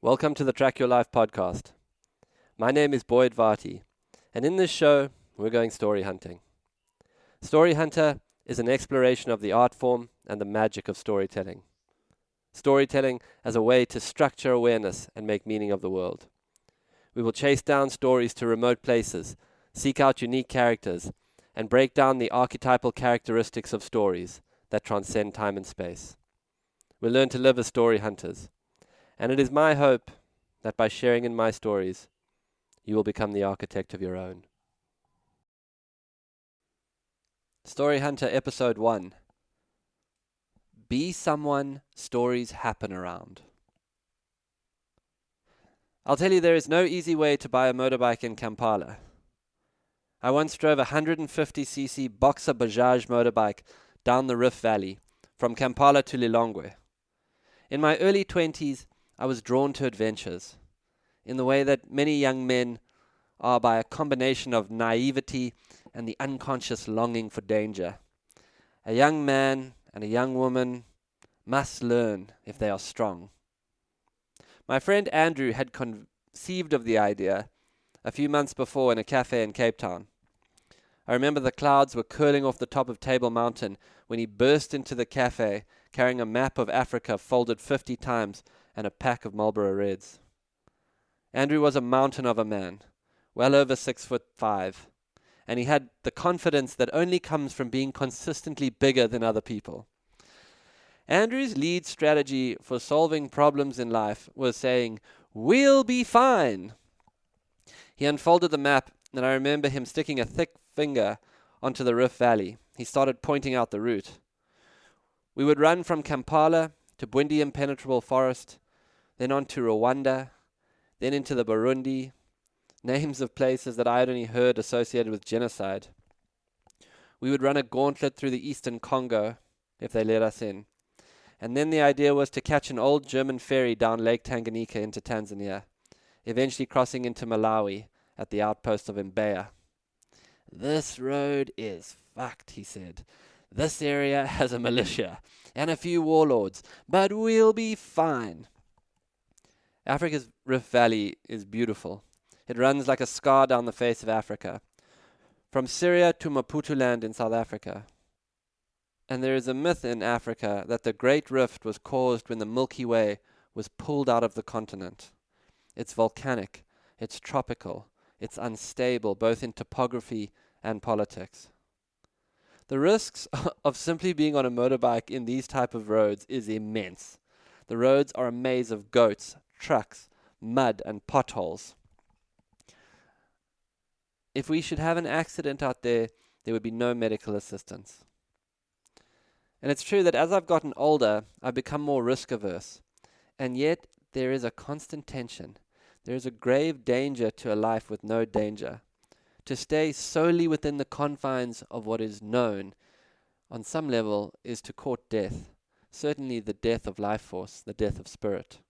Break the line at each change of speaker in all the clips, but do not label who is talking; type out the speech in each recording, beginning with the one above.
Welcome to the Track Your Life podcast. My name is Boyd Varty, and in this show, we're going story hunting. Story Hunter is an exploration of the art form and the magic of storytelling. Storytelling as a way to structure awareness and make meaning of the world. We will chase down stories to remote places, seek out unique characters, and break down the archetypal characteristics of stories that transcend time and space. We'll learn to live as story hunters. And it is my hope that by sharing in my stories, you will become the architect of your own. Story Hunter Episode 1. Be someone stories happen around. I'll tell you, there is no easy way to buy a motorbike in Kampala. I once drove a 150cc Boxer Bajaj motorbike down the Rift Valley from Kampala to Lilongwe. In my early 20s, I was drawn to adventures, in the way that many young men are by a combination of naivety and the unconscious longing for danger. A young man and a young woman must learn if they are strong. My friend Andrew had conceived of the idea a few months before in a cafe in Cape Town. I remember the clouds were curling off the top of Table Mountain when he burst into the cafe carrying a map of Africa folded 50 times and a pack of Marlboro Reds. Andrew was a mountain of a man, well over 6'5", and he had the confidence that only comes from being consistently bigger than other people. Andrew's lead strategy for solving problems in life was saying, "We'll be fine." He unfolded the map, and I remember him sticking a thick finger onto the Rift Valley. He started pointing out the route. We would run from Kampala to Bwindi Impenetrable Forest, then on to Rwanda, then into the Burundi, names of places that I had only heard associated with genocide. We would run a gauntlet through the eastern Congo, if they let us in. And then the idea was to catch an old German ferry down Lake Tanganyika into Tanzania, eventually crossing into Malawi at the outpost of Mbeya. "This road is fucked," he said. "This area has a militia and a few warlords, but we'll be fine." Africa's Rift Valley is beautiful. It runs like a scar down the face of Africa, from Syria to Maputoland in South Africa. And there is a myth in Africa that the Great Rift was caused when the Milky Way was pulled out of the continent. It's volcanic, it's tropical, it's unstable, both in topography and politics. The risks of simply being on a motorbike in these type of roads is immense. The roads are a maze of goats, trucks, mud, and potholes. If we should have an accident out there, there would be no medical assistance. And it's true that as I've gotten older, I've become more risk averse. And yet, there is a constant tension. There is a grave danger to a life with no danger. To stay solely within the confines of what is known, on some level, is to court death. Certainly the death of life force, the death of spirit.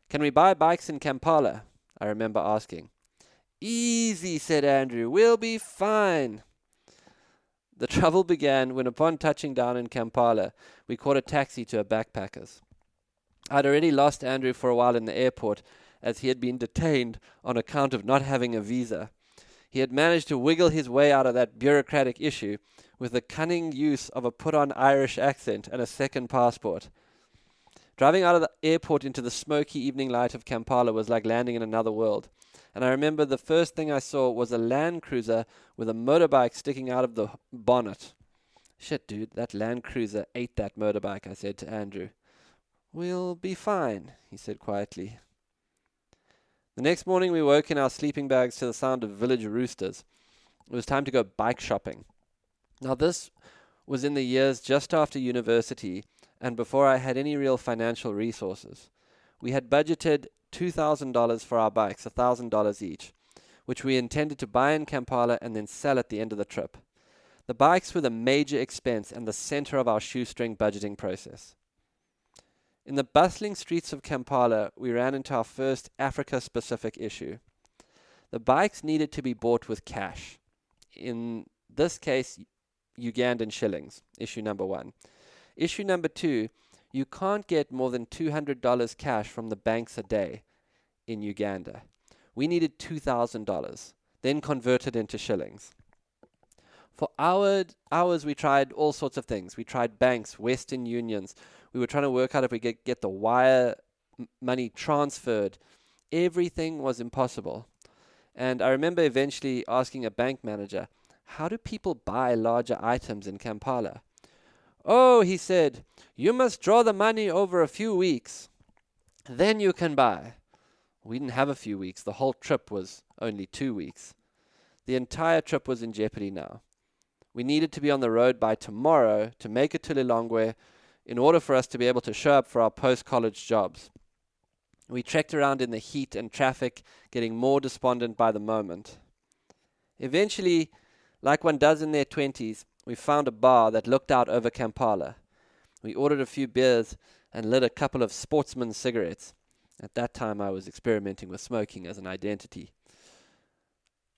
"Can we buy bikes in Kampala?" I remember asking. "Easy," said Andrew. "We'll be fine." The trouble began when, upon touching down in Kampala, we caught a taxi to a backpacker's. I'd already lost Andrew for a while in the airport, as he had been detained on account of not having a visa. He had managed to wiggle his way out of that bureaucratic issue with the cunning use of a put-on Irish accent and a second passport. Driving out of the airport into the smoky evening light of Kampala was like landing in another world. And I remember the first thing I saw was a Land Cruiser with a motorbike sticking out of the bonnet. "Shit, dude, that Land Cruiser ate that motorbike," I said to Andrew. "We'll be fine," he said quietly. The next morning we woke in our sleeping bags to the sound of village roosters. It was time to go bike shopping. Now this was in the years just after university and before I had any real financial resources. We had budgeted $2,000 for our bikes, $1,000 each, which we intended to buy in Kampala and then sell at the end of the trip. The bikes were the major expense and the center of our shoestring budgeting process. In the bustling streets of Kampala, we ran into our first Africa-specific issue. The bikes needed to be bought with cash. In this case, Ugandan shillings, issue number 1. Issue number 2, You can't get more than $200 cash from the banks a day in Uganda. We needed $2,000, then converted into shillings. For hours, we tried all sorts of things. We tried banks, Western Unions. We were trying to work out if we could get the wire money transferred. Everything was impossible. And I remember eventually asking a bank manager, how do people buy larger items in Kampala? Oh, he said, you must draw the money over a few weeks. Then you can buy. We didn't have a few weeks. The whole trip was only 2 weeks. The entire trip was in jeopardy now. We needed to be on the road by tomorrow to make it to Lilongwe in order for us to be able to show up for our post-college jobs. We trekked around in the heat and traffic, getting more despondent by the moment. Eventually, like one does in their 20s, we found a bar that looked out over Kampala. We ordered a few beers and lit a couple of sportsman's cigarettes. At that time, I was experimenting with smoking as an identity.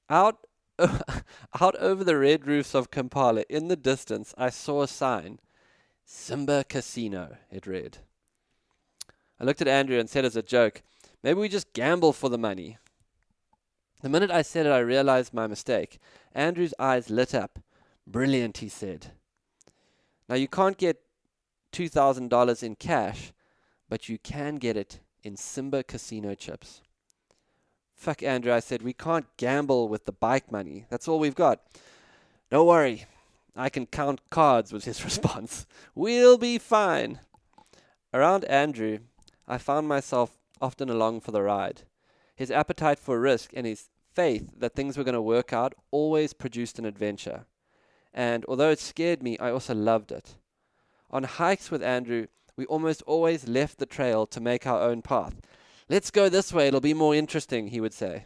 Out over the red roofs of Kampala, in the distance, I saw a sign. Simba Casino, it read. I looked at Andrew and said as a joke, maybe we just gamble for the money. The minute I said it, I realized my mistake. Andrew's eyes lit up. Brilliant, he said. Now, you can't get $2,000 in cash, but you can get it in Simba Casino chips. Fuck, Andrew, I said, we can't gamble with the bike money. That's all we've got. Don't worry, I can count cards, was his response. We'll be fine. Around Andrew, I found myself often along for the ride. His appetite for risk and his faith that things were going to work out always produced an adventure. And although it scared me, I also loved it. On hikes with Andrew, we almost always left the trail to make our own path. Let's go this way, it'll be more interesting, he would say.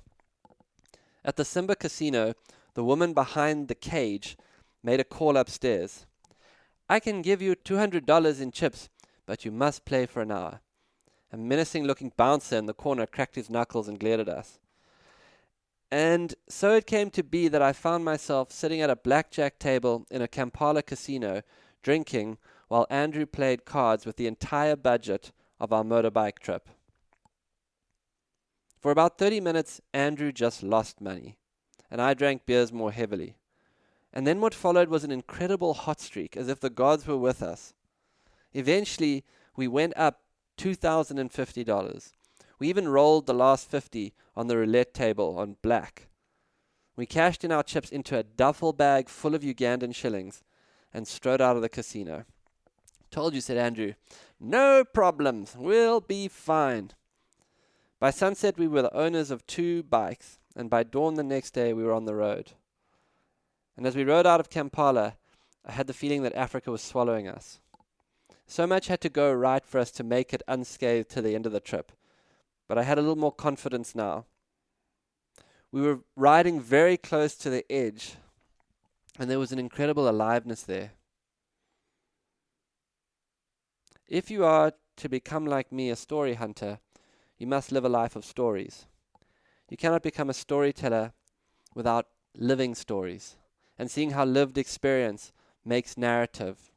At the Simba Casino, the woman behind the cage made a call upstairs. I can give you $200 in chips, but you must play for an hour. A menacing-looking bouncer in the corner cracked his knuckles and glared at us. And so it came to be that I found myself sitting at a blackjack table in a Kampala casino, drinking, while Andrew played cards with the entire budget of our motorbike trip. For about 30 minutes, Andrew just lost money, and I drank beers more heavily. And then what followed was an incredible hot streak, as if the gods were with us. Eventually, we went up $2,050. We even rolled the last 50 on the roulette table on black. We cashed in our chips into a duffel bag full of Ugandan shillings and strode out of the casino. Told you, said Andrew. No problems. We'll be fine. By sunset, we were the owners of 2 bikes, and by dawn the next day, we were on the road. And as we rode out of Kampala, I had the feeling that Africa was swallowing us. So much had to go right for us to make it unscathed to the end of the trip, but I had a little more confidence now. We were riding very close to the edge, and there was an incredible aliveness there. If you are to become like me, a story hunter, you must live a life of stories. You cannot become a storyteller without living stories and seeing how lived experience makes narrative,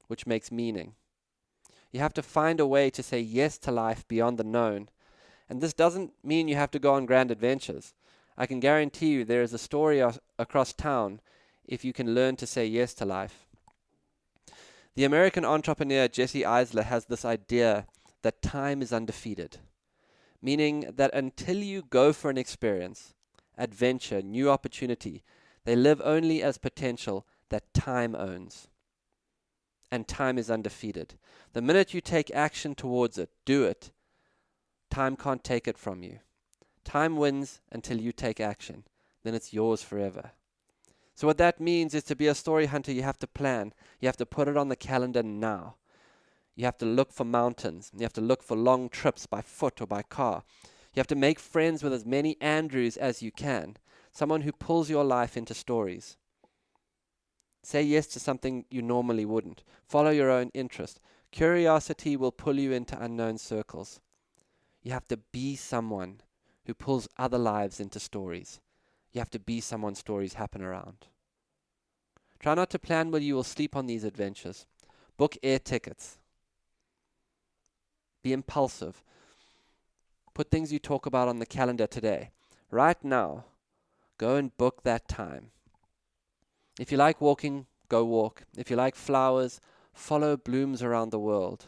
which makes meaning. You have to find a way to say yes to life beyond the known. And this doesn't mean you have to go on grand adventures. I can guarantee you there is a story across town if you can learn to say yes to life. The American entrepreneur Jesse Isla has this idea that time is undefeated, meaning that until you go for an experience, adventure, new opportunity, they live only as potential that time owns. And time is undefeated. The minute you take action towards it, do it, time can't take it from you. Time wins until you take action. Then it's yours forever. So what that means is to be a story hunter, you have to plan. You have to put it on the calendar now. You have to look for mountains. You have to look for long trips by foot or by car. You have to make friends with as many Andrews as you can. Someone who pulls your life into stories. Say yes to something you normally wouldn't. Follow your own interest. Curiosity will pull you into unknown circles. You have to be someone who pulls other lives into stories. You have to be someone stories happen around. Try not to plan where you will sleep on these adventures. Book air tickets. Be impulsive. Put things you talk about on the calendar today. Right now, go and book that time. If you like walking, go walk. If you like flowers, follow blooms around the world.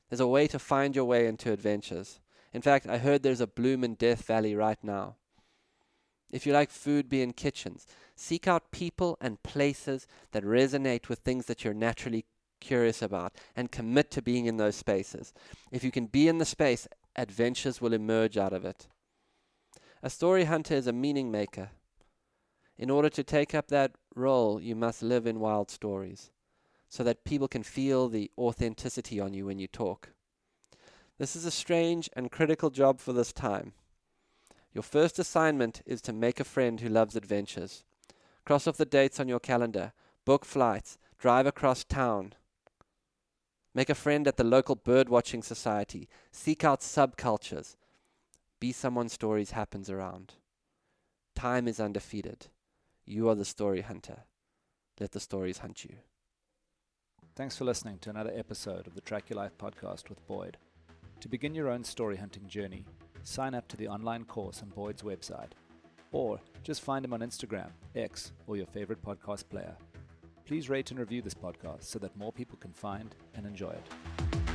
There's a way to find your way into adventures. In fact, I heard there's a bloom in Death Valley right now. If you like food, be in kitchens. Seek out people and places that resonate with things that you're naturally curious about and commit to being in those spaces. If you can be in the space, adventures will emerge out of it. A story hunter is a meaning maker. In order to take up that role, you must live in wild stories so that people can feel the authenticity on you when you talk. This is a strange and critical job for this time. Your first assignment is to make a friend who loves adventures. Cross off the dates on your calendar, book flights, drive across town. Make a friend at the local bird-watching society. Seek out subcultures. Be someone stories happens around. Time is undefeated. You are the story hunter. Let the stories hunt you.
Thanks for listening to another episode of the Track Your Life podcast with Boyd. To begin your own story hunting journey, sign up to the online course on Boyd's website, or just find him on Instagram, X, or your favorite podcast player. Please rate and review this podcast so that more people can find and enjoy it.